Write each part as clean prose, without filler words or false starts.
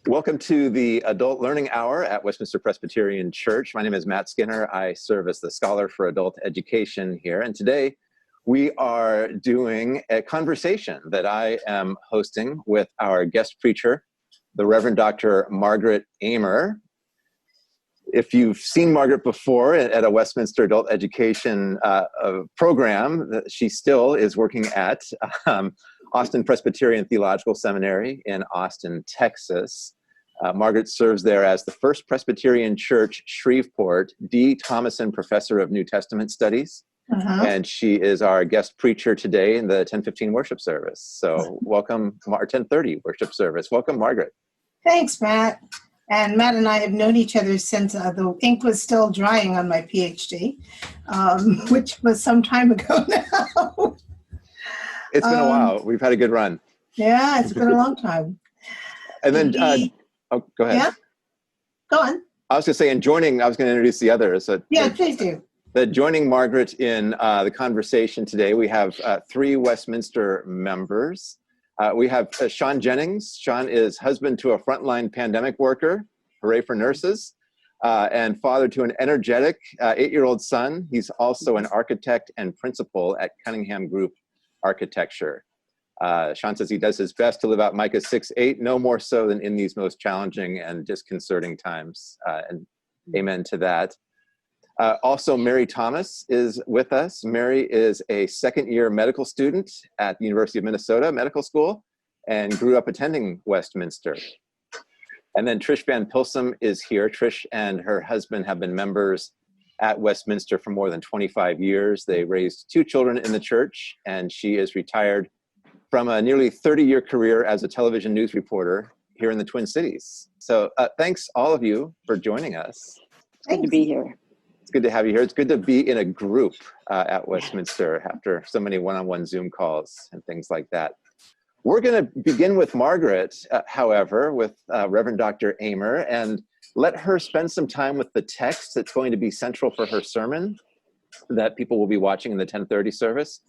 Welcome to the Adult Learning Hour at Westminster Presbyterian Church. My name is Matt Skinner. I serve as the Scholar for Adult Education here. And today we are doing a conversation that I am hosting with our guest preacher, the Reverend Dr. Margaret Aymer. If you've seen Margaret before at a Westminster Adult Education program, she still is working at Austin Presbyterian Theological Seminary in Austin, Texas. Margaret serves there as the First Presbyterian Church, Shreveport, D. Thomason Professor of New Testament Studies. And she is our guest preacher today in the 10:15 worship service. So welcome, 10:30 worship service. Welcome, Margaret. Thanks, Matt. And Matt and I have known each other since the ink was still drying on my PhD, which was some time ago now. It's been a while. We've had a good run. Yeah, it's been a long time. And then, go ahead. Yeah, go on. I was going to say, I was going to introduce the others. Please do. Joining Margaret in the conversation today, we have three Westminster members. We have Sean Jennings. Sean is husband to a frontline pandemic worker, hooray for nurses, and father to an energetic 8-year-old son. He's also an architect and principal at Cunningham Group Architecture. Sean says he does his best to live out Micah 6:8, no more so than in these most challenging and disconcerting times. And amen to that. Also, Mary Thomas is with us. Mary is a second-year medical student at the University of Minnesota Medical School and grew up attending Westminster. And then Trish Van Pilsum is here. Trish and her husband have been members at Westminster for more than 25 years. They raised 2 children in the church, and she is retired from a nearly 30-year career as a television news reporter here in the Twin Cities. So thanks all of you for joining us. Good to be here. It's good to have you here. It's good to be in a group at Westminster after so many one-on-one Zoom calls and things like that. We're going to begin with Margaret, however, with Reverend Dr. Aymer, and let her spend some time with the text that's going to be central for her sermon that people will be watching in the 10:30 service.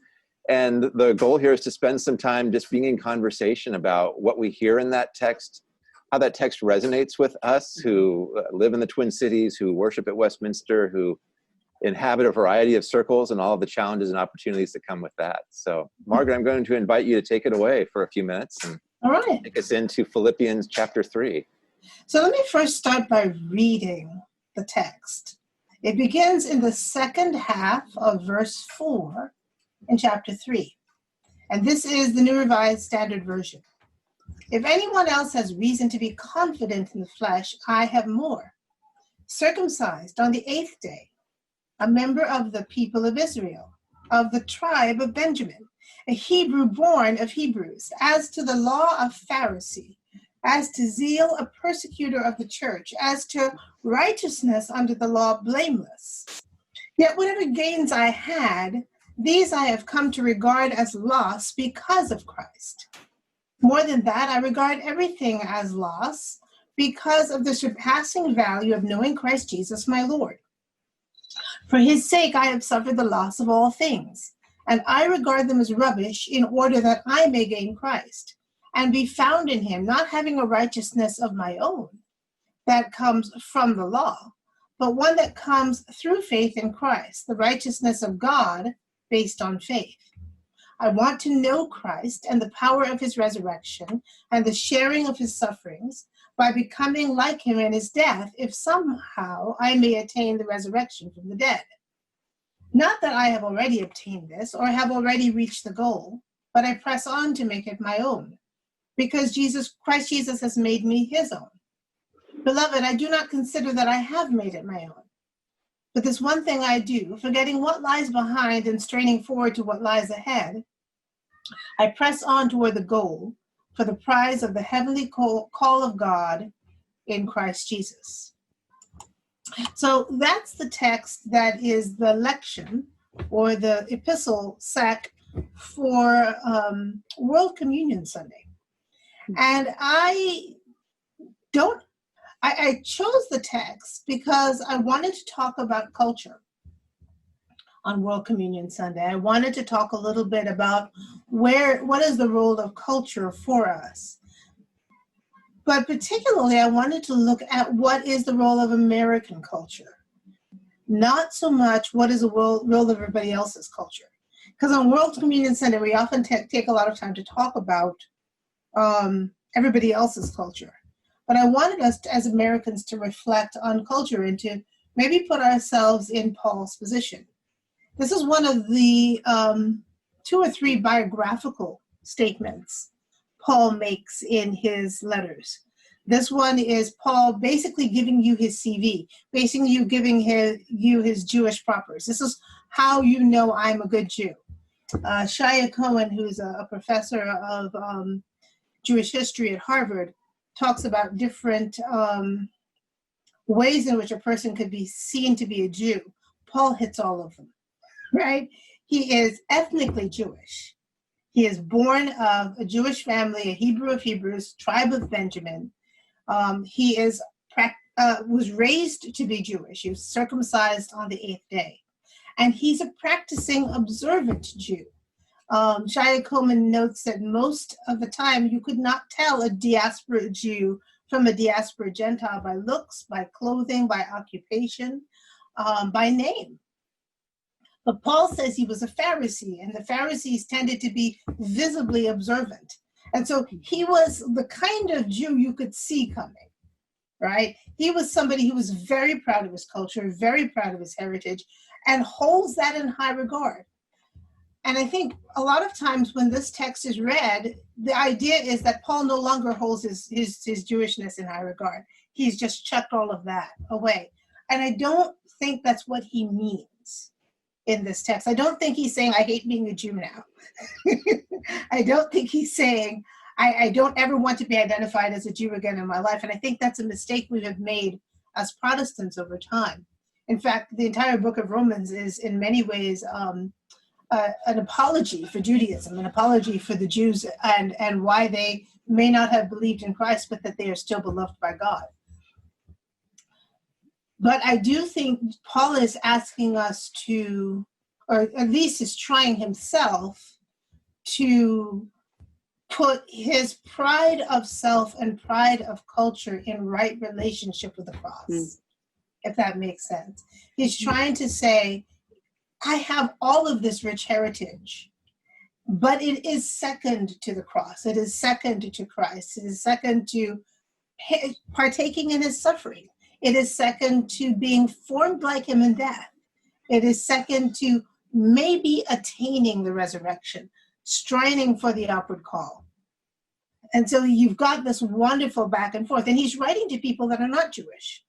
And the goal here is to spend some time just being in conversation about what we hear in that text, how that text resonates with us who live in the Twin Cities, who worship at Westminster, who inhabit a variety of circles and all of the challenges and opportunities that come with that. So, Margaret, I'm going to invite you to take it away for a few minutes and take us into Philippians chapter 3. So let me first start by reading the text. It begins in the second half of verse 4 in chapter 3. And this is the New Revised Standard Version. If anyone else has reason to be confident in the flesh, I have more. Circumcised on the 8th day, a member of the people of Israel, of the tribe of Benjamin, a Hebrew born of Hebrews, as to the law of Pharisee, as to zeal a persecutor of the church, as to righteousness under the law blameless. Yet whatever gains I had, these I have come to regard as loss because of Christ. More than that, I regard everything as loss because of the surpassing value of knowing Christ Jesus my Lord. For his sake I have suffered the loss of all things, and I regard them as rubbish in order that I may gain Christ, and be found in him, not having a righteousness of my own that comes from the law, but one that comes through faith in Christ, the righteousness of God based on faith. I want to know Christ and the power of his resurrection and the sharing of his sufferings by becoming like him in his death, if somehow I may attain the resurrection from the dead. Not that I have already obtained this or have already reached the goal, but I press on to make it my own, because Christ Jesus has made me his own. Beloved, I do not consider that I have made it my own. But this one thing I do, forgetting what lies behind and straining forward to what lies ahead, I press on toward the goal for the prize of the heavenly call of God in Christ Jesus. So that's the text that is the lection or the epistle sec for World Communion Sunday. And I chose the text because I wanted to talk about culture on World Communion Sunday. I wanted to talk a little bit about what is the role of culture for us. But particularly, I wanted to look at what is the role of American culture, not so much what is the role of everybody else's culture. Because on World Communion Sunday, we often take a lot of time to talk about everybody else's culture. But I wanted us as Americans to reflect on culture and to maybe put ourselves in Paul's position. This is one of the 2 or 3 biographical statements Paul makes in his letters. This one is Paul basically giving you his CV, basically giving you his Jewish propers. This is how you know I'm a good Jew. Shia Cohen, who's a professor of Jewish history at Harvard, talks about different ways in which a person could be seen to be a Jew. Paul hits all of them, right? He is ethnically Jewish. He is born of a Jewish family, a Hebrew of Hebrews, tribe of Benjamin. He was raised to be Jewish. He was circumcised on the 8th day. And he's a practicing observant Jew. Shia Coleman notes that most of the time you could not tell a diaspora Jew from a diaspora Gentile by looks, by clothing, by occupation, by name. But Paul says he was a Pharisee, and the Pharisees tended to be visibly observant. And so he was the kind of Jew you could see coming, right? He was somebody who was very proud of his culture, very proud of his heritage, and holds that in high regard. And I think a lot of times when this text is read, the idea is that Paul no longer holds his Jewishness in high regard. He's just chucked all of that away. And I don't think that's what he means in this text. I don't think he's saying, I hate being a Jew now. I don't think he's saying, I don't ever want to be identified as a Jew again in my life. And I think that's a mistake we have made as Protestants over time. In fact, the entire book of Romans is in many ways an apology for Judaism, an apology for the Jews and why they may not have believed in Christ, but that they are still beloved by God. But I do think Paul is asking us to, or at least is trying himself to put his pride of self and pride of culture in right relationship with the cross, if that makes sense. He's trying to say, I have all of this rich heritage, but it is second to the cross. It is second to Christ. It is second to partaking in his suffering. It is second to being formed like him in death. It is second to maybe attaining the resurrection, straining for the upward call. And so you've got this wonderful back and forth. And he's writing to people that are not Jewish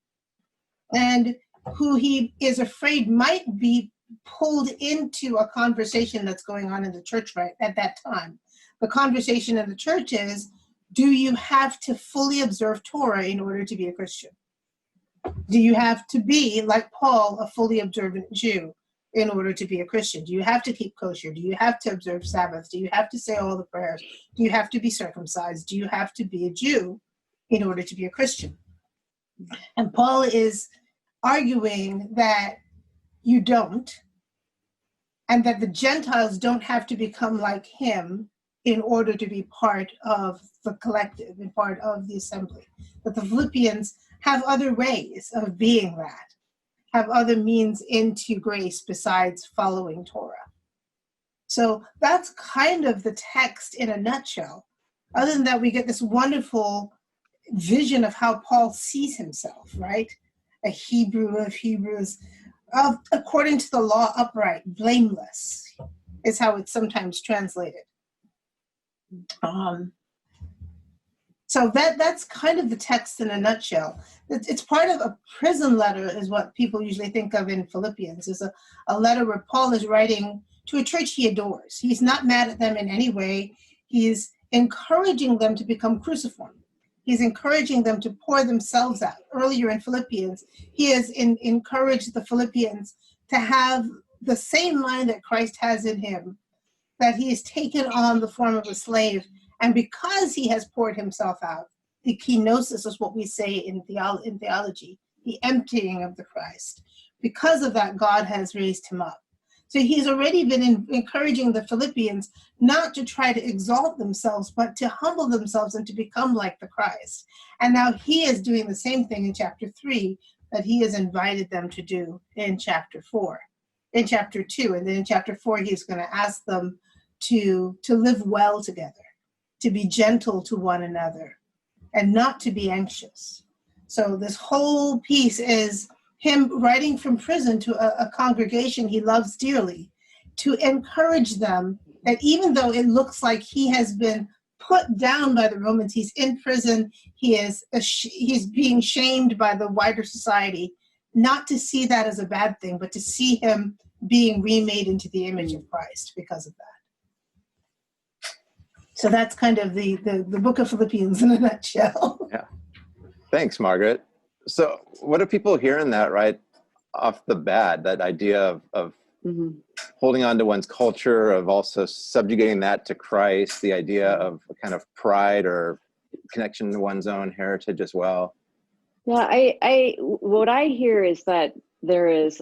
and who he is afraid might be pulled into a conversation that's going on in the church right at that time. The conversation in the church is, do you have to fully observe Torah in order to be a Christian? Do you have to be, like Paul, a fully observant Jew in order to be a Christian? Do you have to keep kosher? Do you have to observe Sabbath? Do you have to say all the prayers? Do you have to be circumcised? Do you have to be a Jew in order to be a Christian? And Paul is arguing that you don't, and that the Gentiles don't have to become like him in order to be part of the collective and part of the assembly. That the Philippians have other ways of being that, have other means into grace besides following Torah. So that's kind of the text in a nutshell. Other than that, we get this wonderful vision of how Paul sees himself, right? A Hebrew of Hebrews, according to the law, upright, blameless, is how it's sometimes translated. So that's kind of the text in a nutshell. It's part of a prison letter is what people usually think of in Philippians. It's a letter where Paul is writing to a church he adores. He's not mad at them in any way. He's encouraging them to become cruciform. He's encouraging them to pour themselves out. Earlier in Philippians, he has encouraged the Philippians to have the same mind that Christ has in him, that he has taken on the form of a slave. And because he has poured himself out, the kenosis is what we say in theology, the emptying of the Christ. Because of that, God has raised him up. So he's already been encouraging the Philippians not to try to exalt themselves, but to humble themselves and to become like the Christ. And now he is doing the same thing in chapter 3 that he has invited them to do in chapter 4, in chapter 2. And then in chapter 4, he's going to ask them to live well together, to be gentle to one another, and not to be anxious. So this whole piece is him writing from prison to a congregation he loves dearly, to encourage them that even though it looks like he has been put down by the Romans, he's in prison, he's being shamed by the wider society, not to see that as a bad thing, but to see him being remade into the image of Christ because of that. So that's kind of the book of Philippians in a nutshell. Yeah. Thanks, Margaret. So what do people hear in that right off the bat, that idea of holding on to one's culture, of also subjugating that to Christ, the idea of a kind of pride or connection to one's own heritage as well? Yeah, what I hear is that there is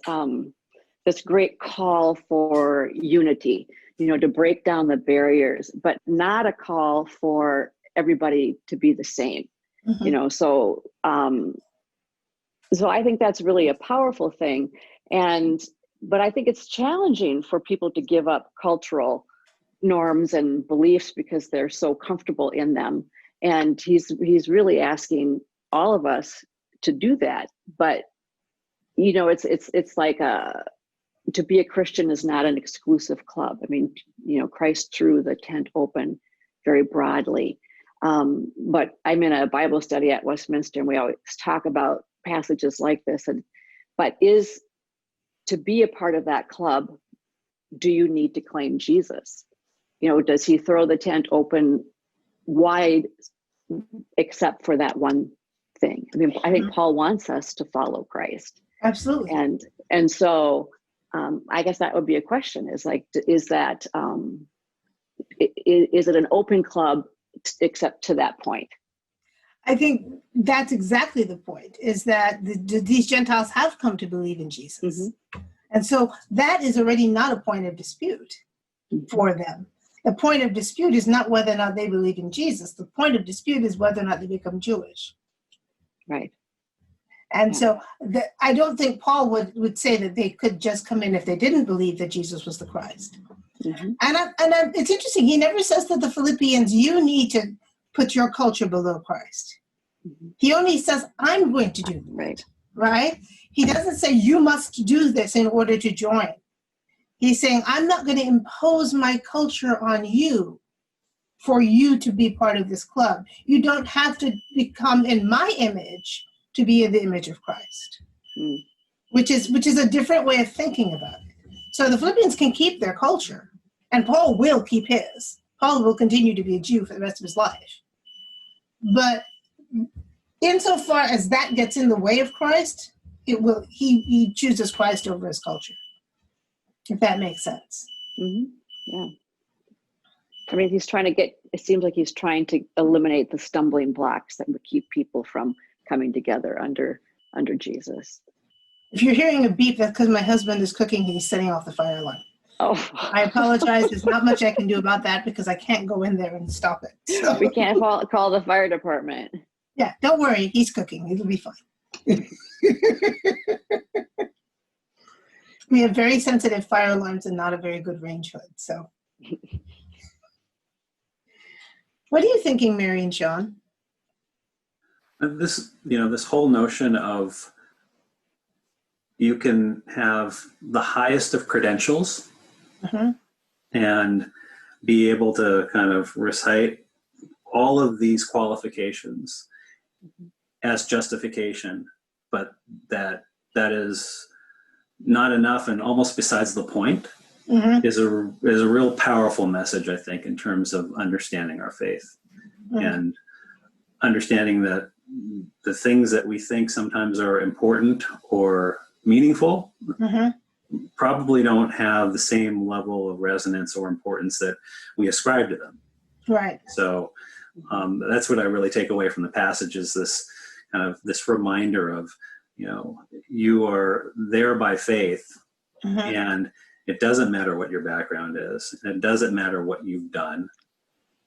this great call for unity, to break down the barriers, but not a call for everybody to be the same. So I think that's really a powerful thing. But I think it's challenging for people to give up cultural norms and beliefs because they're so comfortable in them. And he's really asking all of us to do that. But, it's like to be a Christian is not an exclusive club. I mean, Christ threw the tent open very broadly. But I'm in a Bible study at Westminster, and we always talk about passages like this. But to be a part of that club, do you need to claim Jesus? Does he throw the tent open wide except for that one thing? I mean, I think Paul wants us to follow Christ. Absolutely. And so I guess that would be a question, is it an open club except to that point? I think that's exactly the point, is that these Gentiles have come to believe in Jesus. And so that is already not a point of dispute for them. The point of dispute is not whether or not they believe in Jesus. The point of dispute is whether or not they become Jewish. Right. And so I don't think Paul would say that they could just come in if they didn't believe that Jesus was the Christ. And it's interesting. He never says to the Philippians, you need to put your culture below Christ. He only says, I'm going to do that. Right? He doesn't say, you must do this in order to join. He's saying, I'm not going to impose my culture on you for you to be part of this club. You don't have to become in my image to be in the image of Christ, which is a different way of thinking about it. So the Philippians can keep their culture, and Paul will keep his. Paul will continue to be a Jew for the rest of his life. But insofar as that gets in the way of Christ, he chooses Christ over his culture, if that makes sense. Yeah. I mean, it seems like he's trying to eliminate the stumbling blocks that would keep people from coming together under Jesus. If you're hearing a beep, that's because my husband is cooking. He's setting off the fire alarm. Oh, I apologize. There's not much I can do about that because I can't go in there and stop it. So. We can't call the fire department. Yeah, don't worry. He's cooking. It'll be fine. We have very sensitive fire alarms and not a very good range hood. So, what are you thinking, Mary and Sean? This whole notion of you can have the highest of credentials and be able to kind of recite all of these qualifications as justification, but that is not enough and almost besides the point is a real powerful message, I think, in terms of understanding our faith and understanding that the things that we think sometimes are important or meaningful probably don't have the same level of resonance or importance that we ascribe to them. Right. So that's what I really take away from the passage, is this kind of this reminder of, you are there by faith, and It doesn't matter what your background is. And it doesn't matter what you've done.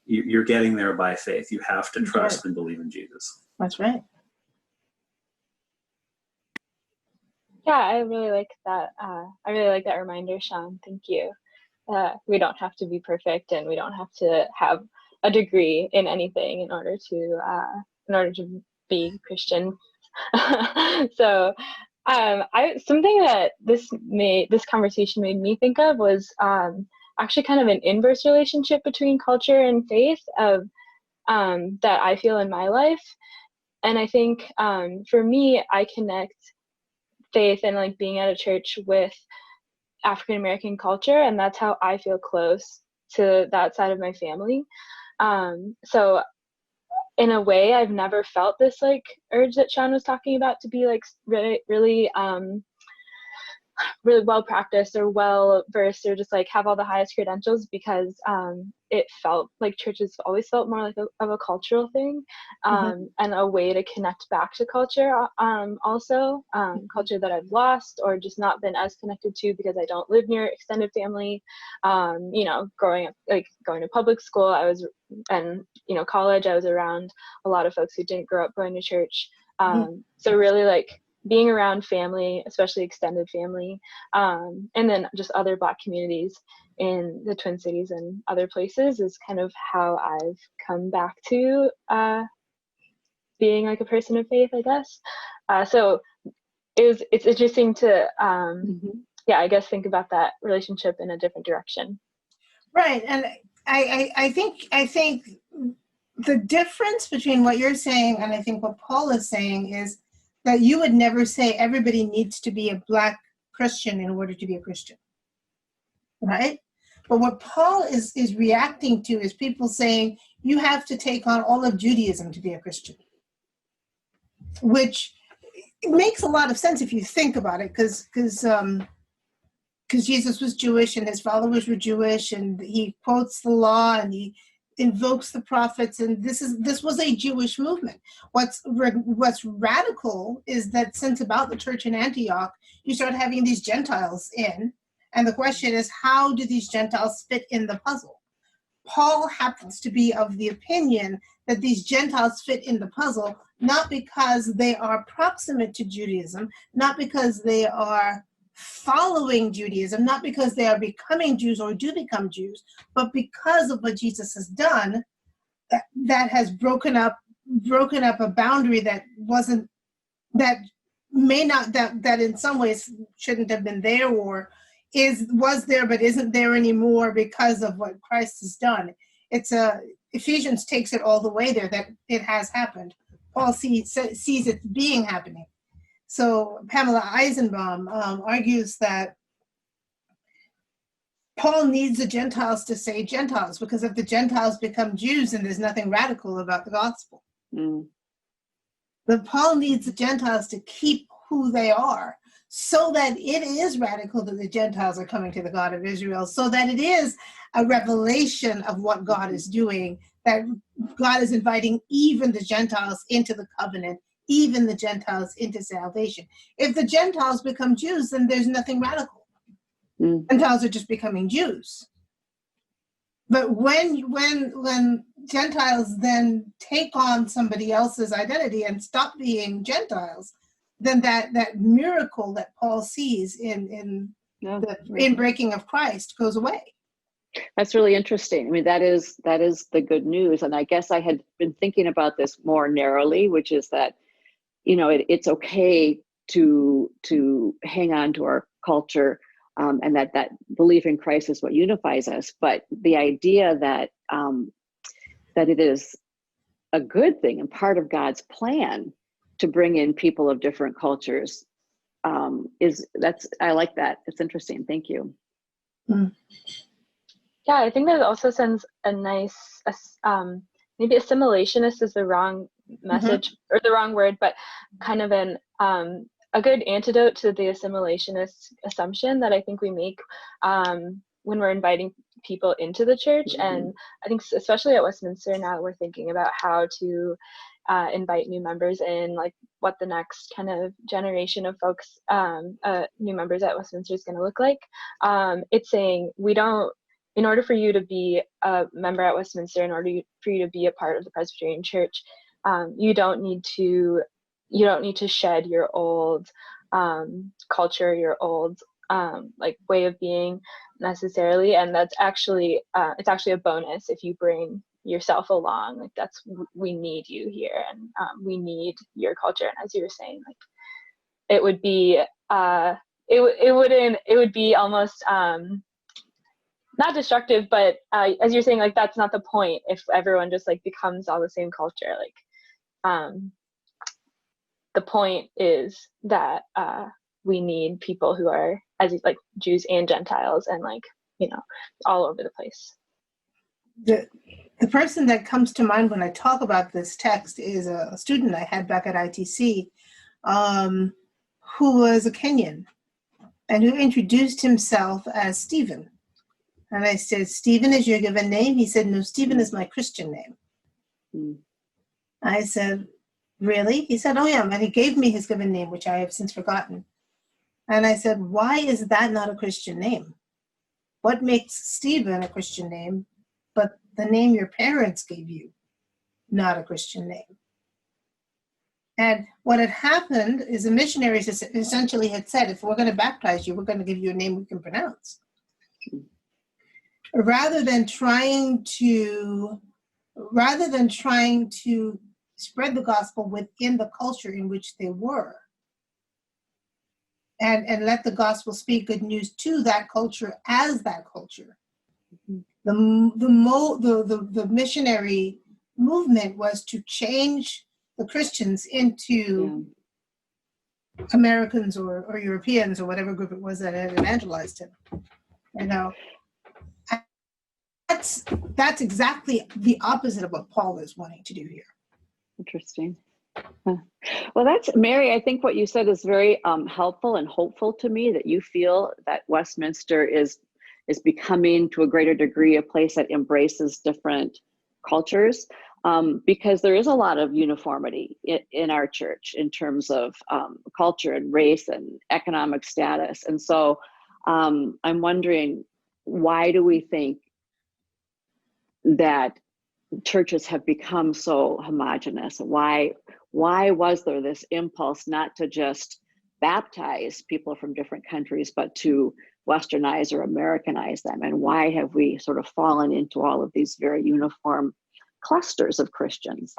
You're getting there by faith. You have to trust and believe in Jesus. That's right. Yeah, I really like that. I really like that reminder, Sean. Thank you. We don't have to be perfect, and we don't have to have a degree in anything in order to be Christian. So, something that this conversation made me think of was actually kind of an inverse relationship between culture and faith of that I feel in my life. And I think for me, I connect faith and like being at a church with African American culture, and that's how I feel close to that side of my family. So in a way, I've never felt this like urge that Sean was talking about to be like really well practiced or well versed or just like have all the highest credentials, because it felt like churches always felt more like of a cultural thing, and a way to connect back to culture, also culture that I've lost or just not been as connected to because I don't live near extended family. Growing up, like going to public school, college, I was around a lot of folks who didn't grow up going to church. So really like being around family, especially extended family, and then just other Black communities in the Twin Cities and other places is kind of how I've come back to being like a person of faith, I guess. So it's interesting to, I guess think about that relationship in a different direction. Right, and I think the difference between what you're saying and I think what Paul is saying is that you would never say everybody needs to be a Black Christian in order to be a Christian, right? But what Paul is reacting to is people saying you have to take on all of Judaism to be a Christian, which makes a lot of sense if you think about it, because Jesus was Jewish and his followers were Jewish, and he quotes the law and he invokes the prophets, and this was a Jewish movement. What's radical is that since about the church in Antioch, you start having these Gentiles in, and the question is, how do these Gentiles fit in the puzzle? Paul happens to be of the opinion that these Gentiles fit in the puzzle, not because they are proximate to Judaism, not because they are following Judaism, not because they are becoming Jews or do become Jews, but because of what Jesus has done, that has broken up a boundary that in some ways shouldn't have been there, or was there but isn't there anymore because of what Christ has done. Ephesians takes it all the way there, that it has happened. Paul sees it being happening. So Pamela Eisenbaum argues that Paul needs the Gentiles to say Gentiles, because if the Gentiles become Jews, then there's nothing radical about the gospel. But Paul needs the Gentiles to keep who they are, so that it is radical that the Gentiles are coming to the God of Israel, so that it is a revelation of what God is doing, that God is inviting even the Gentiles into the covenant, even the Gentiles into salvation. If the Gentiles become Jews, then there's nothing radical. Gentiles are just becoming Jews. But when Gentiles then take on somebody else's identity and stop being Gentiles, then that miracle that Paul sees in the inbreaking of Christ goes away. That's really interesting. I mean, that is the good news. And I guess I had been thinking about this more narrowly, which is that, it's okay to hang on to our culture, and that belief in Christ is what unifies us. But the idea that it is a good thing and part of God's plan to bring in people of different cultures, I like that. It's interesting. Thank you. Yeah, I think that also sends a nice, maybe assimilationist is the wrong message or the wrong word, but kind of a good antidote to the assimilationist assumption that I think we make when we're inviting people into the church. And I think especially at Westminster now, we're thinking about how to invite new members in, like what the next kind of generation of folks, new members at Westminster is going to look like. It's saying in order for you to be a member at Westminster, in order for you to be a part of the Presbyterian Church, you don't need to shed your old culture, your old like way of being necessarily, and that's actually it's actually a bonus if you bring yourself along. Like we need you here, and we need your culture. And as you were saying, like it would be it would be almost not destructive, but as you're saying, like that's not the point if everyone just like becomes all the same culture. Like the point is that we need people who are as like Jews and Gentiles, and like, you know, all over the place. The person that comes to mind when I talk about this text is a student I had back at ITC, who was a Kenyan and who introduced himself as Stephen. And I said, Stephen is your given name? He said, no, Stephen is my Christian name. Mm. I said, really? He said, oh yeah, and he gave me his given name, which I have since forgotten. And I said, why is that not a Christian name? What makes Stephen a Christian name, but the name your parents gave you not a Christian name? And what had happened is the missionaries essentially had said, if we're going to baptize you, we're going to give you a name we can pronounce. Rather than trying to spread the gospel within the culture in which they were, and let the gospel speak good news to that culture as that culture. The missionary movement was to change the Christians into Americans or Europeans or whatever group it was that had evangelized him. You know, that's exactly the opposite of what Paul is wanting to do here. Interesting. Well, that's Mary. I think what you said is very helpful and hopeful to me, that you feel that Westminster is becoming to a greater degree a place that embraces different cultures, because there is a lot of uniformity in our church in terms of culture and race and economic status. And so I'm wondering, why do we think that churches have become so homogenous? Why was there this impulse not to just baptize people from different countries, but to Westernize or Americanize them? And why have we sort of fallen into all of these very uniform clusters of Christians?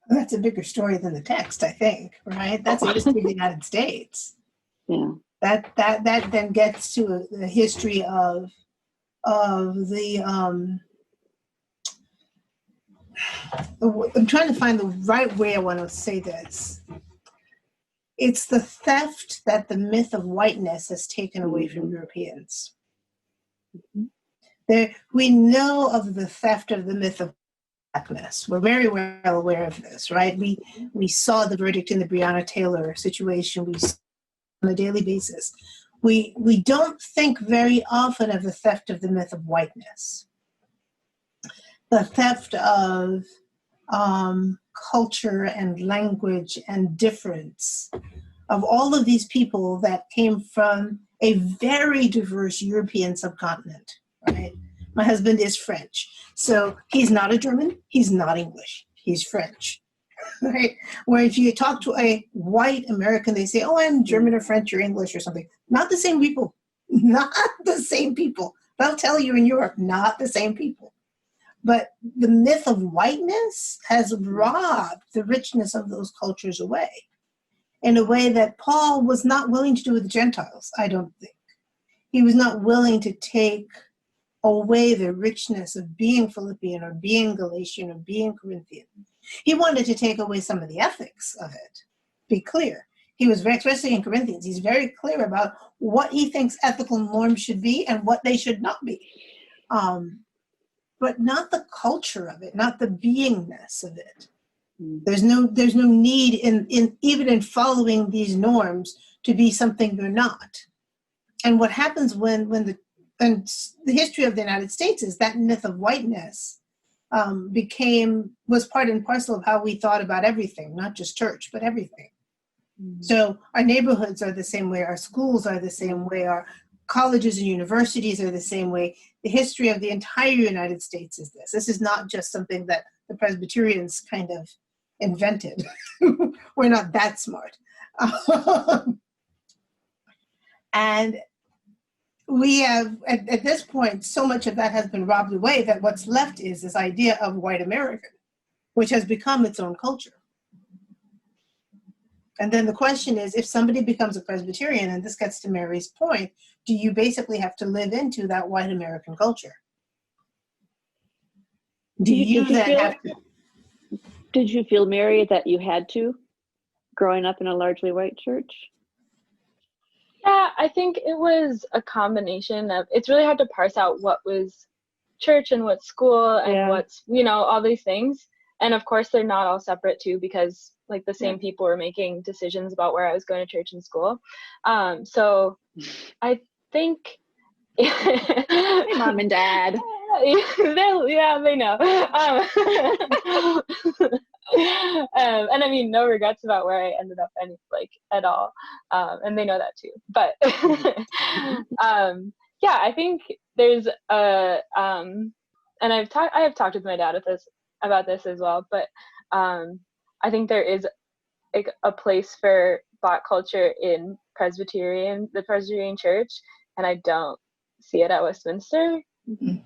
That's a bigger story than the text, I think, right? That's a history of the United States. Yeah. That then gets to the history of the I'm trying to find the right way I want to say this. It's the theft that the myth of whiteness has taken away from Europeans. We know of the theft of the myth of blackness. We're very well aware of this, right? We saw the verdict in the Breonna Taylor situation. We saw on a daily basis. We don't think very often of the theft of the myth of whiteness. The theft of culture and language and difference of all of these people that came from a very diverse European subcontinent, right? My husband is French, so he's not a German, he's not English, he's French, right? Where if you talk to a white American, they say, oh, I'm German or French or English or something. Not the same people, not the same people. They'll tell you in Europe, not the same people. But the myth of whiteness has robbed the richness of those cultures away in a way that Paul was not willing to do with the Gentiles, I don't think. He was not willing to take away the richness of being Philippian or being Galatian or being Corinthian. He wanted to take away some of the ethics of it, be clear. He was very, especially in Corinthians, he's very clear about what he thinks ethical norms should be and what they should not be. But not the culture of it, not the beingness of it. There's no need in even in following these norms to be something you're not. And what happens when the history of the United States is that myth of whiteness was part and parcel of how we thought about everything, not just church, but everything. Mm. So our neighborhoods are the same way, our schools are the same way, our colleges and universities are the same way. The history of the entire United States is this. This is not just something that the Presbyterians kind of invented. We're not that smart. And we have, at this point, so much of that has been robbed away that what's left is this idea of white American, which has become its own culture. And then the question is, if somebody becomes a Presbyterian, and this gets to Mary's point, do you basically have to live into that white American culture? Did you feel, Mary, that you had to, growing up in a largely white church? Yeah, I think it was a combination of, it's really hard to parse out what was church and what's school and what's, all these things. And of course, they're not all separate too, because like the same people were making decisions about where I was going to church and school. So I think. Hey, Mom and Dad. They know. And I mean, no regrets about where I ended up at all. And they know that too. But I think there's and I have talked with my dad about this as well, but I think there is a place for Black culture in the Presbyterian Church, and I don't see it at Westminster. Mm-hmm.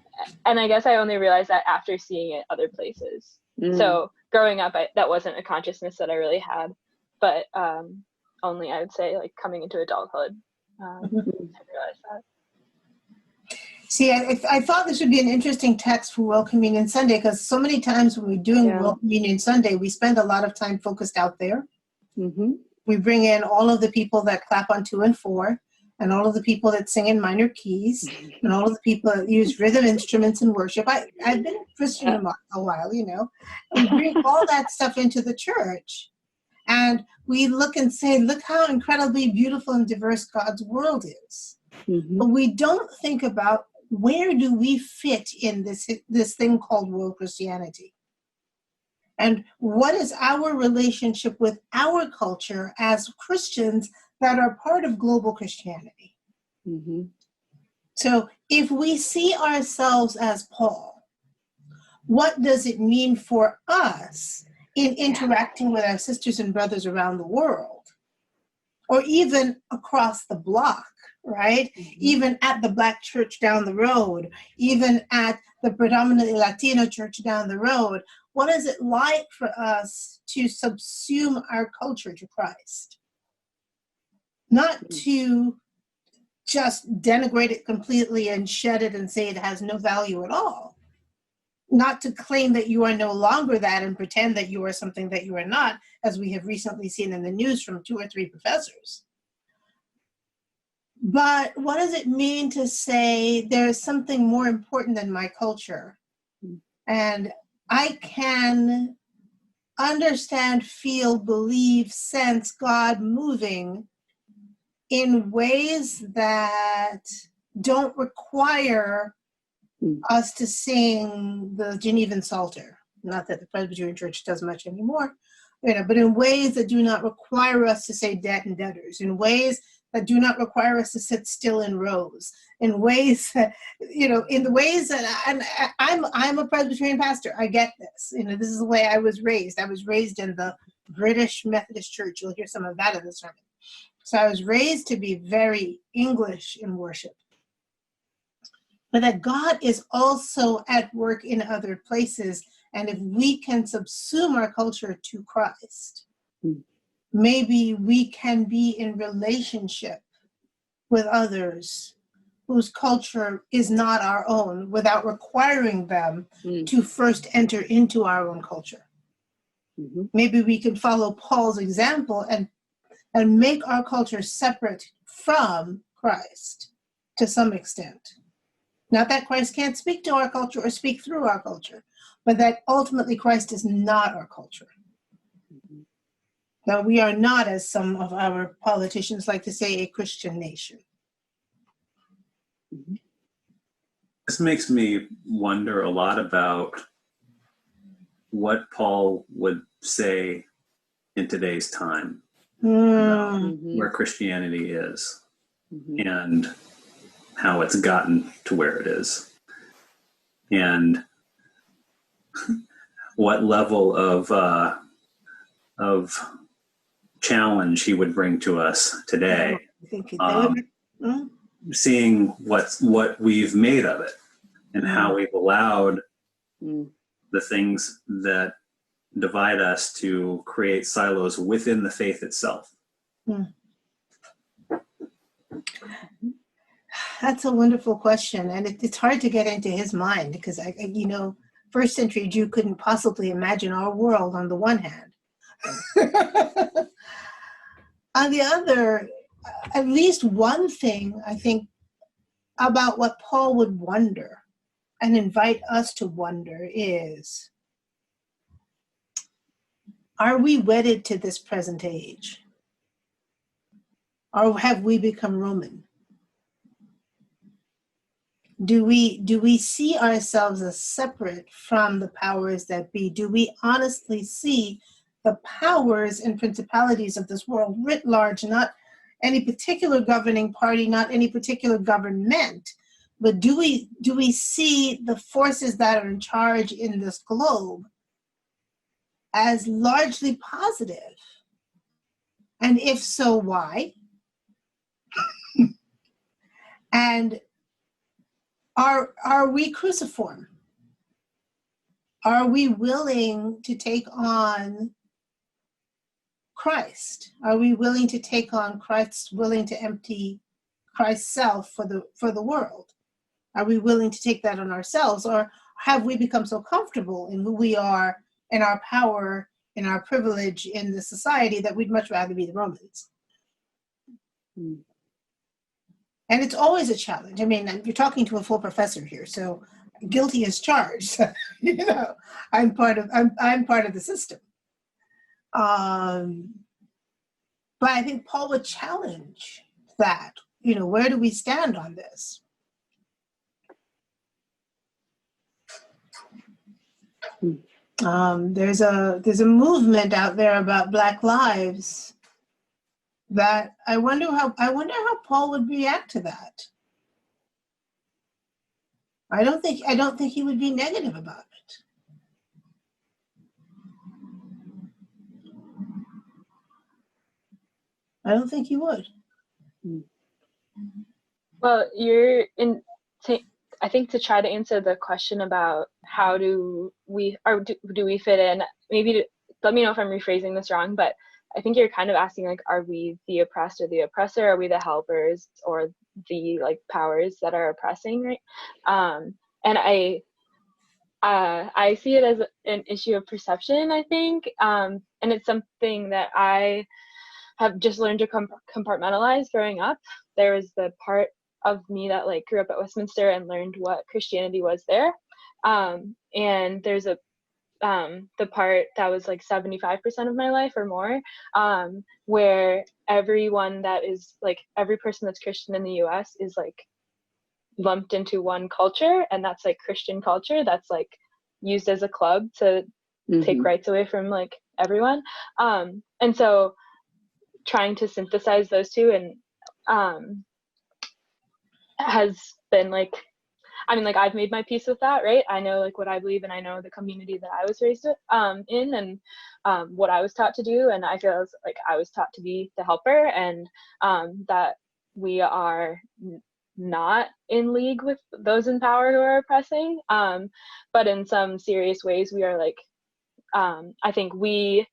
And I guess I only realized that after seeing it other places. Mm. So growing up, that wasn't a consciousness that I really had, but only I would say like coming into adulthood, I realized that. See, I thought this would be an interesting text for World Communion Sunday, because so many times when we're doing World Communion Sunday, we spend a lot of time focused out there. Mm-hmm. We bring in all of the people that clap on 2 and 4, and all of the people that sing in minor keys, and all of the people that use rhythm instruments in worship. I've been a Christian a while, We bring all that stuff into the church, and we look and say, look how incredibly beautiful and diverse God's world is. Mm-hmm. But we don't think about, where do we fit in this thing called world Christianity? And what is our relationship with our culture as Christians that are part of global Christianity? Mm-hmm. So if we see ourselves as Paul, what does it mean for us in interacting with our sisters and brothers around the world, or even across the block? Right? Mm-hmm. Even at the Black church down the road, even at the predominantly Latino church down the road, what is it like for us to subsume our culture to Christ? Not to just denigrate it completely and shed it and say it has no value at all. Not to claim that you are no longer that and pretend that you are something that you are not, as we have recently seen in the news from 2 or 3 professors. But what does it mean to say there's something more important than my culture? And I can understand, feel, believe, sense God moving in ways that don't require us to sing the Genevan Psalter. Not that the Presbyterian Church does much anymore, but in ways that do not require us to say debt and debtors, in ways that do not require us to sit still in rows, in ways that, in the ways that, and I'm a Presbyterian pastor. I get this. This is the way I was raised. I was raised in the British Methodist Church. You'll hear some of that in the sermon. So I was raised to be very English in worship. But that God is also at work in other places. And if we can subsume our culture to Christ, maybe we can be in relationship with others whose culture is not our own, without requiring them to first enter into our own culture. Mm-hmm. Maybe we can follow Paul's example and make our culture separate from Christ to some extent. Not that Christ can't speak to our culture or speak through our culture, but that ultimately Christ is not our culture. Now, we are not, as some of our politicians like to say, a Christian nation. This makes me wonder a lot about what Paul would say in today's time about where Christianity is and how it's gotten to where it is, and what level of challenge he would bring to us today, seeing what we've made of it and how we've allowed the things that divide us to create silos within the faith itself. That's a wonderful question, and it's hard to get into his mind because first century Jew couldn't possibly imagine our world on the one hand. On the other, at least one thing I think about what Paul would wonder and invite us to wonder is, are we wedded to this present age? Or have we become Roman? Do we see ourselves as separate from the powers that be? Do we honestly see the powers and principalities of this world writ large, not any particular governing party, not any particular government, but do we see the forces that are in charge in this globe as largely positive? And if so, why? And are we cruciform? Are we willing to take on Christ? Are we willing to take on Christ, willing to empty Christ's self for the world? Are we willing to take that on ourselves? Or have we become so comfortable in who we are, in our power, in our privilege in the society that we'd much rather be the Romans? And it's always a challenge. I mean, you're talking to a full professor here, so guilty as charged. I'm part of the system. But I think Paul would challenge that. Where do we stand on this? There's a movement out there about Black lives that I wonder how Paul would react to that. I don't think he would be negative about it. I don't think he would. Well, I think to try to answer the question about how do we fit in, maybe let me know if I'm rephrasing this wrong, but I think you're kind of asking, like, are we the oppressed or the oppressor? Are we the helpers or the powers that are oppressing, right? And I see it as an issue of perception, I think, and it's something that I have just learned to compartmentalize growing up. There was the part of me that grew up at Westminster and learned what Christianity was there, and there's the part that was 75% of my life or more, where everyone that is every person that's Christian in the US is lumped into one culture, and that's Christian culture that's used as a club to take rights away from everyone, and so trying to synthesize those two and has been I've made my peace with that, right? I know what I believe, and I know the community that I was raised in, and what I was taught to do, and I feel I was taught to be the helper, and that we are not in league with those in power who are oppressing, but in some serious ways we are I think we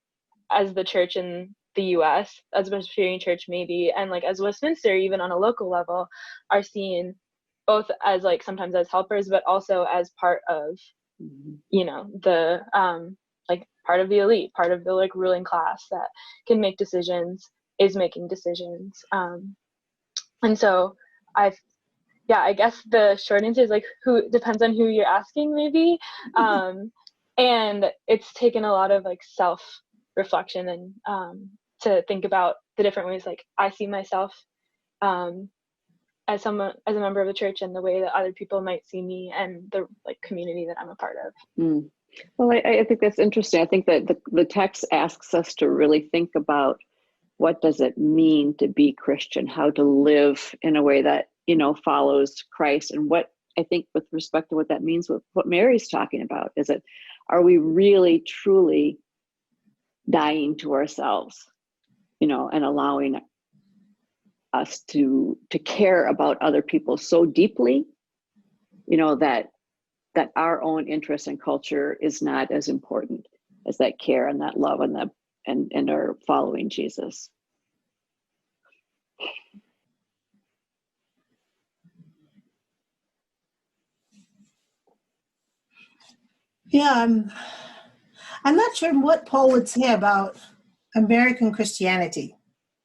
as the church in the US, as a Presbyterian church maybe, and as Westminster, even on a local level, are seen both as sometimes as helpers, but also as part of the part of the elite, part of the ruling class that can make decisions, is making decisions, and so I guess the short answer is who depends on who you're asking, maybe, and it's taken a lot of self reflection and to think about the different ways I see myself as a member of the church, and the way that other people might see me, and the community that I'm a part of. Well, I think that's interesting. I think that the text asks us to really think about what does it mean to be Christian, how to live in a way that, follows Christ. And what I think with respect to what that means with what Mary's talking about is that, are we really truly dying to ourselves, and allowing us to care about other people so deeply, that our own interest and culture is not as important as that care and that love and our following Jesus. Yeah, I'm not sure what Paul would say about American Christianity,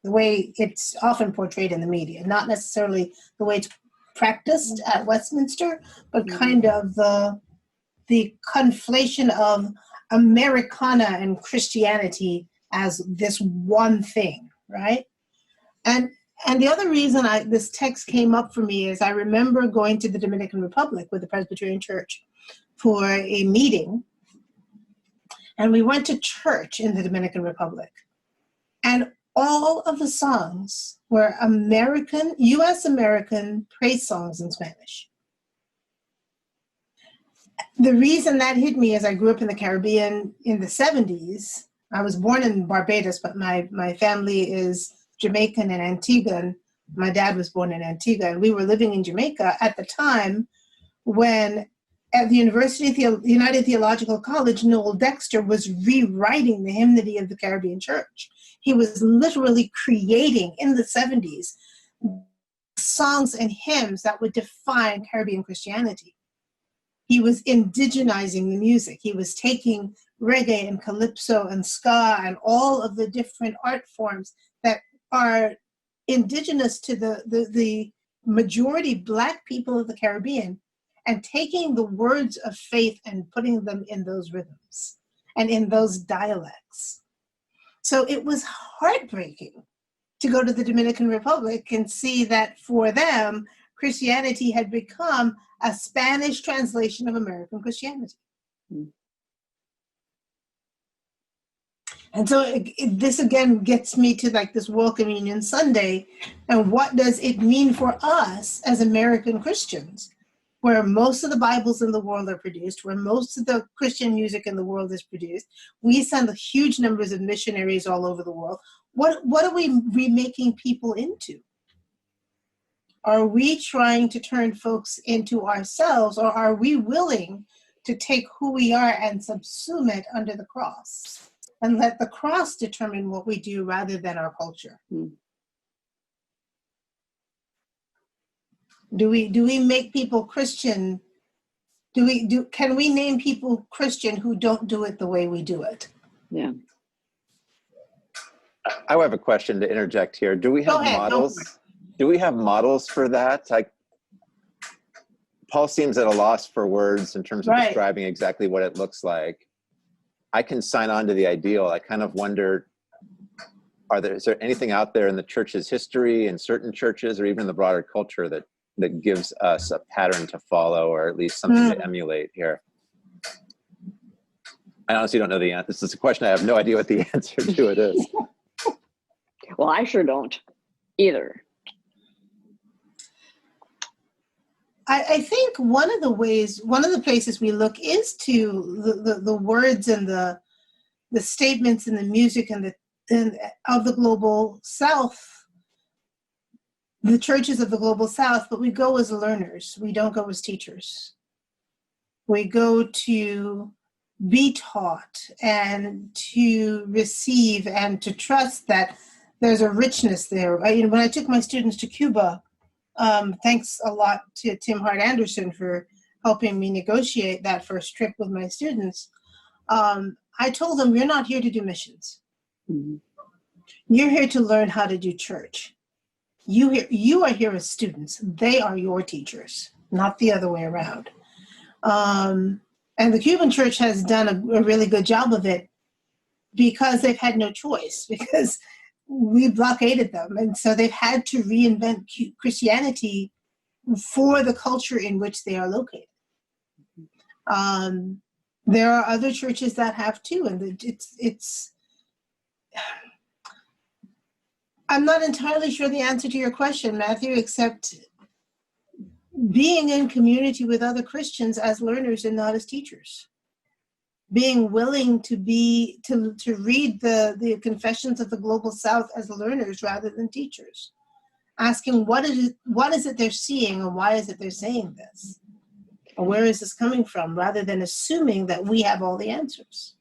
the way it's often portrayed in the media, not necessarily the way it's practiced at Westminster, but kind of the conflation of Americana and Christianity as this one thing, right? And the other reason this text came up for me is I remember going to the Dominican Republic with the Presbyterian Church for a meeting, and we went to church in the Dominican Republic, and all of the songs were U.S. American praise songs in Spanish. The reason that hit me is I grew up in the Caribbean in the 70s. I was born in Barbados, but my family is Jamaican and Antiguan. My dad was born in Antigua, and we were living in Jamaica at the time when at the United Theological College, Noel Dexter was rewriting the hymnody of the Caribbean Church. He was literally creating in the 70s songs and hymns that would define Caribbean Christianity. He was indigenizing the music. He was taking reggae and calypso and ska and all of the different art forms that are indigenous to the majority Black people of the Caribbean, and taking the words of faith and putting them in those rhythms and in those dialects. So it was heartbreaking to go to the Dominican Republic and see that for them, Christianity had become a Spanish translation of American Christianity. And so this again gets me to like this World Communion Sunday, and what does it mean for us as American Christians, where most of the Bibles in the world are produced, where most of the Christian music in the world is produced. We send huge numbers of missionaries all over the world. What are we remaking people into? Are we trying to turn folks into ourselves, or are we willing to take who we are and subsume it under the cross and let the cross determine what we do rather than our culture? Do we make people Christian? Can we name people Christian who don't do it the way we do it? Yeah. I have a question to interject here. Do we have models? Do we have models for that? Like, Paul seems at a loss for words in terms of describing exactly what it looks like. I can sign on to the ideal. I kind of wonder, is there anything out there in the church's history, in certain churches, or even in the broader culture that gives us a pattern to follow, or at least something to emulate here? I honestly don't know the answer. This is a question I have no idea what the answer to it is. Well, I sure don't either. I think one of the places we look is to the words and the statements and the music and of the global South, the churches of the global South, but we go as learners. We don't go as teachers. We go to be taught and to receive and to trust that there's a richness there. When I took my students to Cuba, thanks a lot to Tim Hart Anderson for helping me negotiate that first trip with my students. I told them, you're not here to do missions. Mm-hmm. You're here to learn how to do church. You are here as students. They are your teachers, not the other way around. And the Cuban church has done a really good job of it because they've had no choice, because we blockaded them. And so they've had to reinvent Christianity for the culture in which they are located. There are other churches that have too, and it's. I'm not entirely sure the answer to your question, Matthew, except being in community with other Christians as learners and not as teachers. Being willing to read the confessions of the Global South as learners rather than teachers. Asking what is it they're seeing, and why is it they're saying this? Or where is this coming from, rather than assuming that we have all the answers.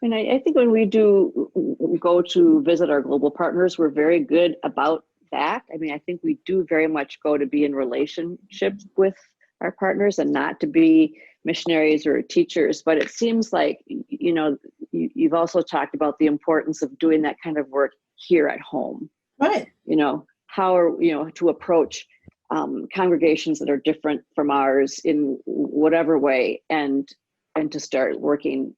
And I think when we do go to visit our global partners, we're very good about that. I mean, I think we do very much go to be in relationship with our partners and not to be missionaries or teachers. But it seems like, you know, you've also talked about the importance of doing that kind of work here at home. Right. You know, to approach congregations that are different from ours in whatever way, and to start working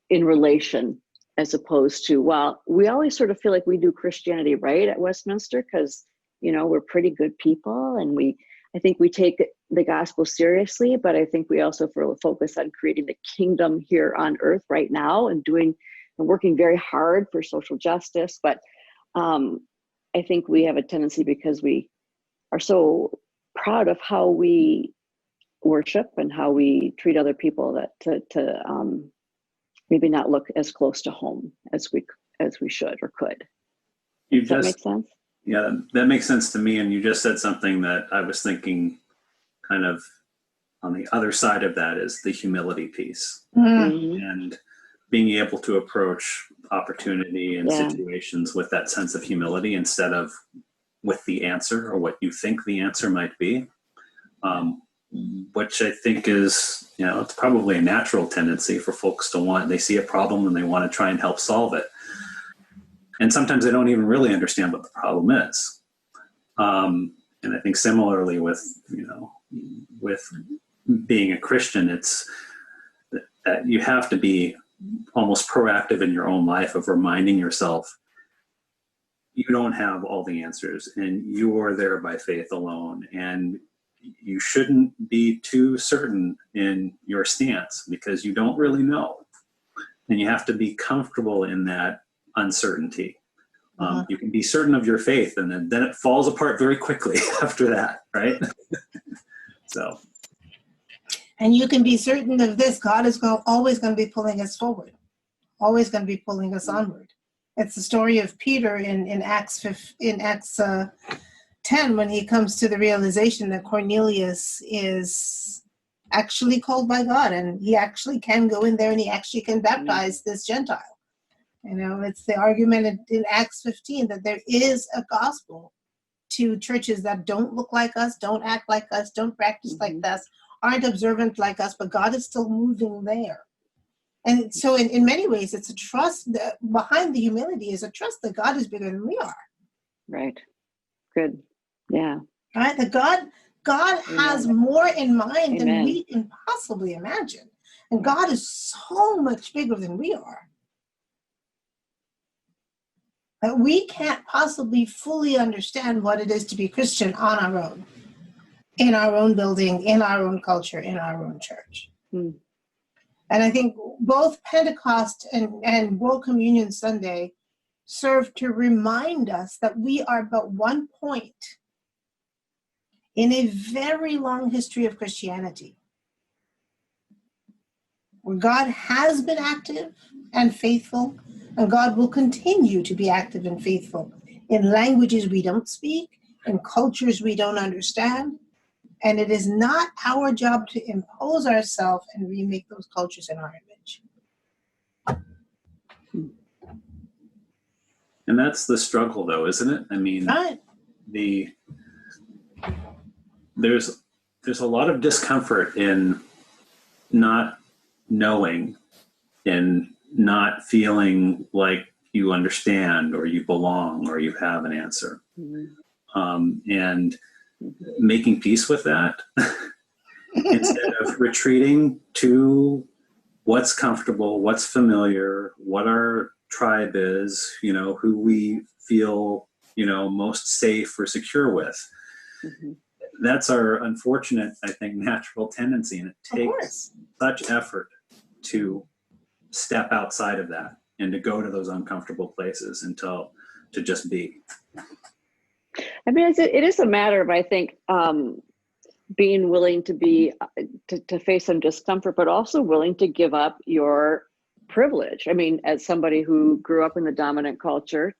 in relation, as opposed to, well, we always sort of feel like we do Christianity right at Westminster because, you know, we're pretty good people, and I think we take the gospel seriously, but I think we also focus on creating the kingdom here on earth right now and working very hard for social justice. But I think we have a tendency, because we are so proud of how we worship and how we treat other people, that to maybe not look as close to home as we should or could. Does that make sense? Yeah, that makes sense to me. And you just said something that I was thinking kind of on the other side of that is the humility piece. Mm-hmm. And being able to approach opportunity and situations with that sense of humility instead of with the answer or what you think the answer might be, which I think is, you know, it's probably a natural tendency for folks to they see a problem and they want to try and help solve it. And sometimes they don't even really understand what the problem is. And I think similarly with being a Christian, it's that you have to be almost proactive in your own life of reminding yourself you don't have all the answers and you are there by faith alone. And you shouldn't be too certain in your stance because you don't really know. And you have to be comfortable in that uncertainty. You can be certain of your faith, and then it falls apart very quickly after that, right? So. And you can be certain of this: God is always going to be pulling us forward, always going to be pulling us onward. It's the story of Peter in Acts 10, when he comes to the realization that Cornelius is actually called by God, and he actually can go in there and he actually can baptize this Gentile. You know, it's the argument in Acts 15 that there is a gospel to churches that don't look like us, don't act like us, don't practice like us, aren't observant like us, but God is still moving there. And so in many ways, it's a trust behind the humility is a trust that God is bigger than we are. Right. Good. Yeah. Right? That God has more in mind than we can possibly imagine. And God is so much bigger than we are. That we can't possibly fully understand what it is to be Christian on our own, in our own building, in our own culture, in our own church. And I think both Pentecost and World Communion Sunday serve to remind us that we are but one point in a very long history of Christianity, where God has been active and faithful, and God will continue to be active and faithful in languages we don't speak, in cultures we don't understand. And it is not our job to impose ourselves and remake those cultures in our image. And that's the struggle, though, isn't it? I mean, there's a lot of discomfort in not knowing and not feeling like you understand or you belong or you have an answer. And making peace with that instead of retreating to what's comfortable, what's familiar, what our tribe is, you know, who we feel, you know, most safe or secure with. that's our unfortunate, I think, natural tendency, and it takes such effort to step outside of that and to go to those uncomfortable places until to just be. I mean, it is a matter of, I think, being willing to be to face some discomfort, but also willing to give up your privilege. I mean, as somebody who grew up in the dominant culture,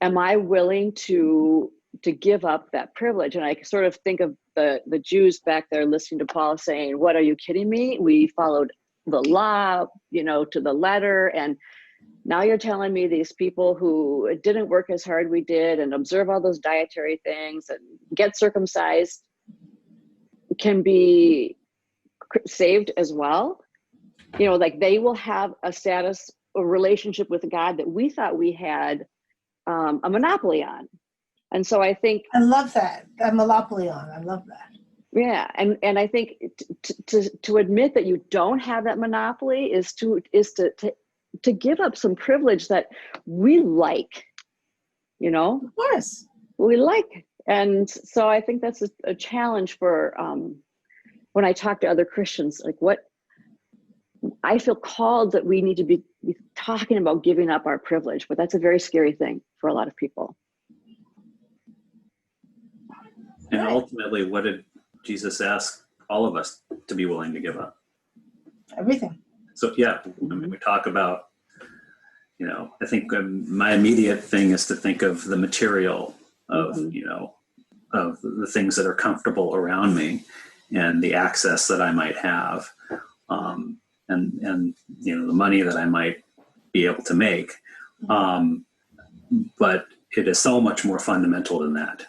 am I willing to give up that privilege? And I sort of think of the Jews back there listening to Paul saying, "What, are you kidding me? We followed the law, to the letter, and now you're telling me these people who didn't work as hard we did and observe all those dietary things and get circumcised can be saved as well? Like they will have a relationship with God that we thought we had a monopoly on." And so I think I love that. A monopoly on. I love that. Yeah, and I think to admit that you don't have that monopoly is to give up some privilege that we like, Of course. we like. And so I think that's a challenge for when I talk to other Christians, like what I feel called that we need to be talking about giving up our privilege, but that's a very scary thing for a lot of people. And ultimately, what did Jesus ask all of us to be willing to give up? Everything. So yeah, I mean, we talk about, I think my immediate thing is to think of the material of, of the things that are comfortable around me and the access that I might have, and the money that I might be able to make. But it is so much more fundamental than that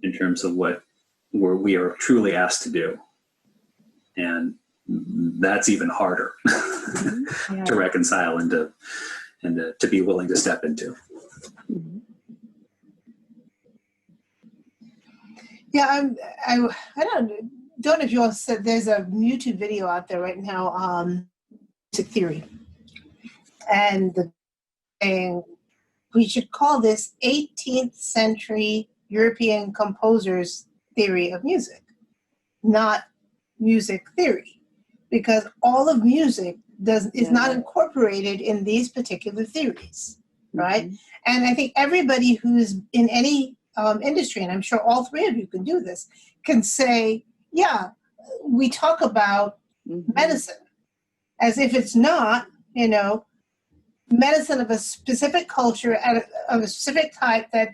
in terms of what we are truly asked to do. And that's even harder to reconcile and to be willing to step into. Yeah, I don't know if you all said there's a YouTube video out there right now, music theory, and the saying we should call this 18th century European composers theory of music, not music theory, because all of music is not incorporated in these particular theories, right? And I think everybody who's in any industry, and I'm sure all three of you can do this, can say, yeah, we talk about medicine as if it's not, medicine of a specific culture of a specific type that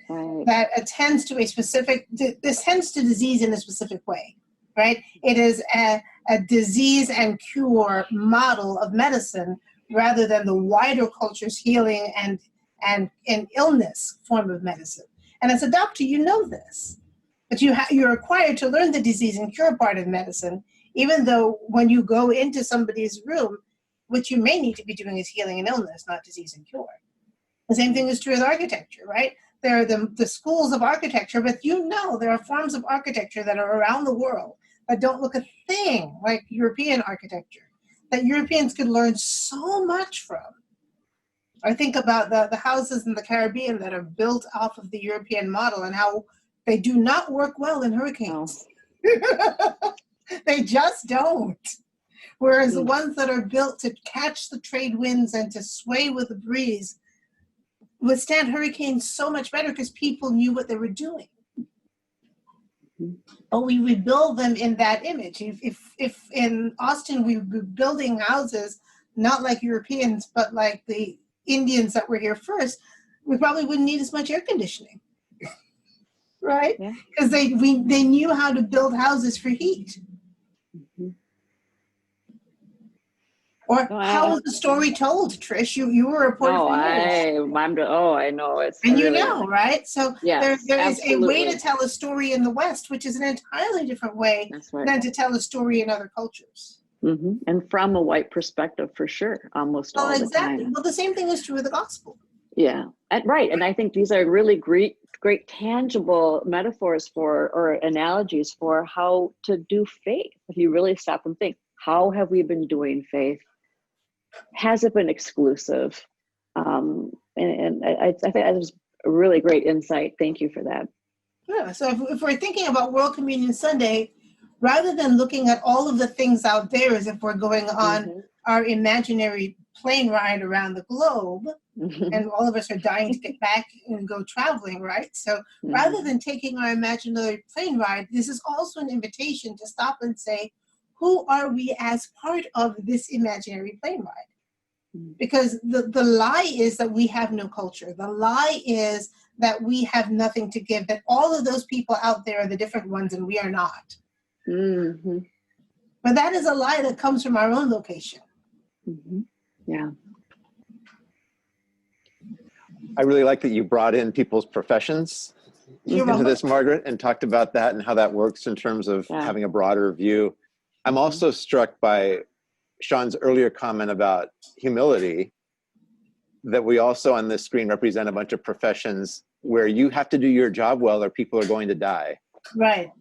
attends to tends to disease in a specific way, right? It is a disease and cure model of medicine rather than the wider culture's healing and illness form of medicine. And as a doctor, you know this, but you're required to learn the disease and cure part of medicine, even though when you go into somebody's room, what you may need to be doing is healing an illness, not disease and cure. The same thing is true with architecture, right? There are the schools of architecture, but there are forms of architecture that are around the world that don't look a thing like European architecture, that Europeans could learn so much from. I think about the houses in the Caribbean that are built off of the European model and how they do not work well in hurricanes. They just don't. Whereas the ones that are built to catch the trade winds and to sway with the breeze withstand hurricanes so much better because people knew what they were doing. But we rebuild them in that image. If in Austin we were building houses not like Europeans but like the Indians that were here first, we probably wouldn't need as much air conditioning, right? Because they knew how to build houses for heat. Or how was the story told, Trish? You were a reporter for years. I know. And right? So there is a way to tell a story in the West, which is an entirely different way than to tell a story in other cultures. And from a white perspective, for sure, almost all the time. Well, the same thing is true with the gospel. Yeah, and I think these are really great tangible metaphors or analogies for how to do faith. If you really stop and think, how have we been doing faith? Has it been exclusive? And I think that was a really great insight. Thank you for that. Yeah, so if we're thinking about World Communion Sunday, rather than looking at all of the things out there as if we're going on our imaginary plane ride around the globe, and all of us are dying to get back and go traveling, right? So rather than taking our imaginary plane ride, this is also an invitation to stop and say, who are we as part of this imaginary plane ride? Because the lie is that we have no culture. The lie is that we have nothing to give, that all of those people out there are the different ones and we are not. But that is a lie that comes from our own location. Yeah. I really like that you brought in people's professions into this, Margaret, and talked about that and how that works in terms of having a broader view. I'm also struck by Sean's earlier comment about humility, that we also on this screen represent a bunch of professions where you have to do your job well or people are going to die. Right.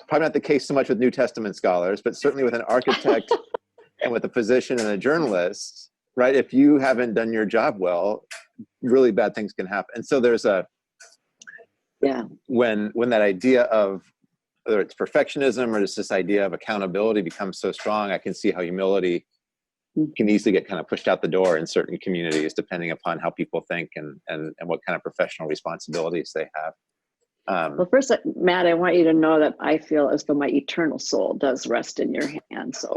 Probably not the case so much with New Testament scholars, but certainly with an architect and with a physician and a journalist, right? If you haven't done your job well, really bad things can happen. And so there's a, when that idea of, whether it's perfectionism or just this idea of accountability becomes so strong, I can see how humility can easily get kind of pushed out the door in certain communities, depending upon how people think and what kind of professional responsibilities they have. Well, first, Matt, I want you to know that I feel as though my eternal soul does rest in your hands. So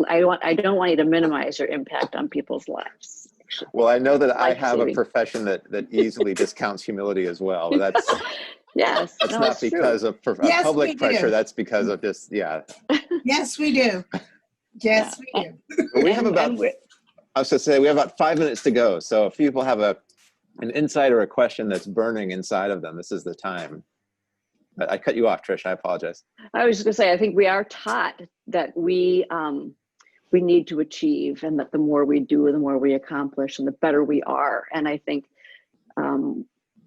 I don't want you to minimize your impact on people's lives. Actually. Well, I know that I have a profession that easily discounts humility as well. But that's yes, that's not because of public pressure. That's because of just Yes, we do. Yes, we do. We have about. I was going to say we have about 5 minutes to go. So if people have an insight or a question that's burning inside of them, this is the time. But I cut you off, Trish. I apologize. I was just going to say, I think we are taught that we need to achieve, and that the more we do, the more we accomplish, and the better we are. And I think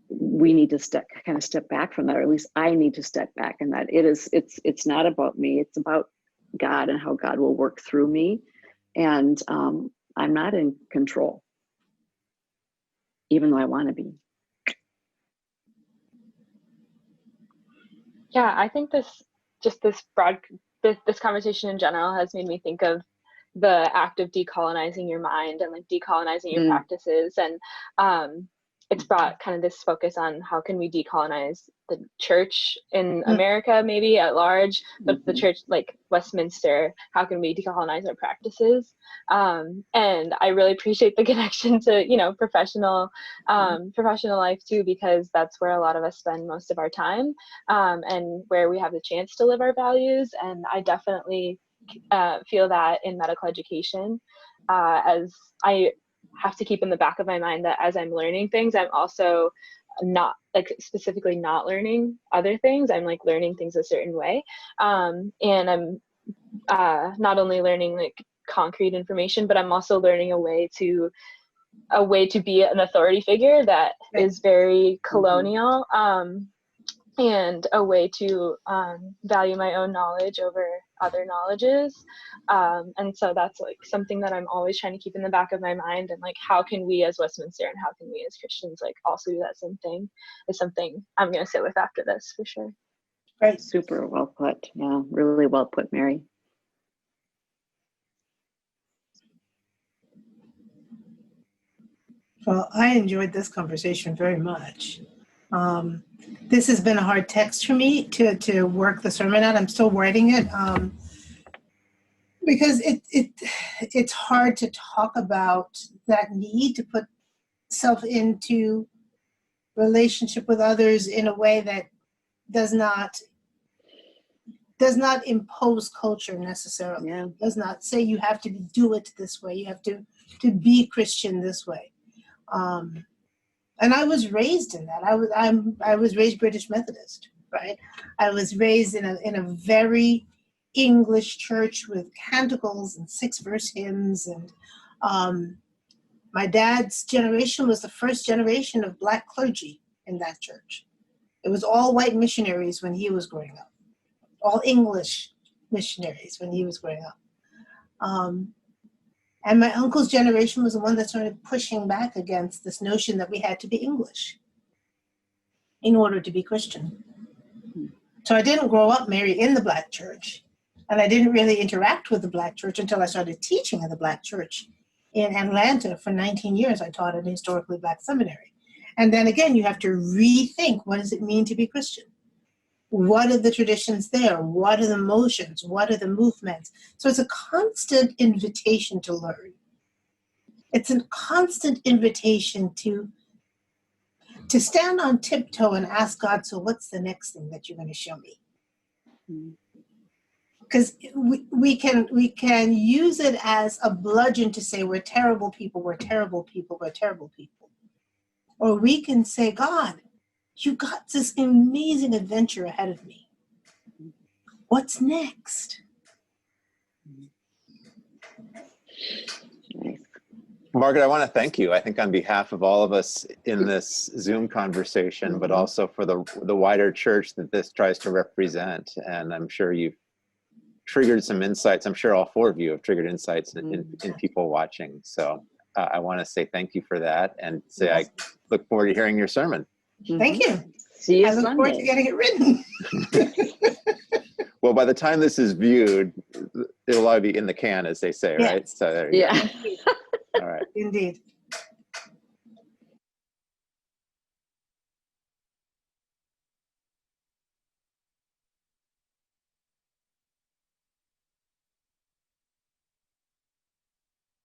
we need to step back from that, or at least I need to step back. And that it's not about me. It's about God and how God will work through me. And I'm not in control, even though I want to be. Yeah, I think this conversation in general has made me think of the act of decolonizing your mind and like decolonizing your practices. And it's brought kind of this focus on how can we decolonize the church in America, maybe at large, but the church like Westminster, how can we decolonize our practices? And I really appreciate the connection to, professional life too, because that's where a lot of us spend most of our time, and where we have the chance to live our values. And I definitely feel that in medical education, as I have to keep in the back of my mind that as I'm learning things, I'm also not specifically not learning other things. I'm learning things a certain way. And I'm not only learning concrete information, but I'm also learning a way to be an authority figure that is very colonial, and a way to value my own knowledge over other knowledges. And so that's something that I'm always trying to keep in the back of my mind. And how can we as Westminster and how can we as Christians also do that same thing is something I'm going to sit with after this for sure. Right. Super well put. Yeah, really well put, Mary. Well, I enjoyed this conversation very much. This has been a hard text for me to work the sermon out. I'm still writing it because it's hard to talk about that need to put self into relationship with others in a way that does not impose culture necessarily. Yeah. Does not say you have to do it this way. You have to be Christian this way. And I was raised in that. I was raised British Methodist, right? I was raised in a very English church with canticles and 6-verse hymns, and my dad's generation was the first generation of Black clergy in that church. It was all white missionaries when he was growing up, all English missionaries when he was growing up. And my uncle's generation was the one that started pushing back against this notion that we had to be English in order to be Christian. So I didn't grow up, Mary, in the Black church. And I didn't really interact with the Black church until I started teaching in the Black church in Atlanta. For 19 years, I taught at a historically Black seminary. And then again, you have to rethink, what does it mean to be Christian? What are the traditions there? What are the motions? What are the movements? So it's a constant invitation to learn. It's a constant invitation to stand on tiptoe and ask God, so what's the next thing that you're going to show me? Because we can use it as a bludgeon to say we're terrible people, we're terrible people, we're terrible people. Or we can say, God, you got this amazing adventure ahead of me. What's next? Margaret, I want to thank you. I think on behalf of all of us in this Zoom conversation, but also for the wider church that this tries to represent. And I'm sure you've triggered some insights. I'm sure all four of you have triggered insights in people watching. So I want to say thank you for that, and say I look forward to hearing your sermon. Thank you. See you I look Sunday. forward to getting it written. Well, by the time this is viewed, it'll all be in the can, as they say, right? So there you go. Yeah. All right. Indeed.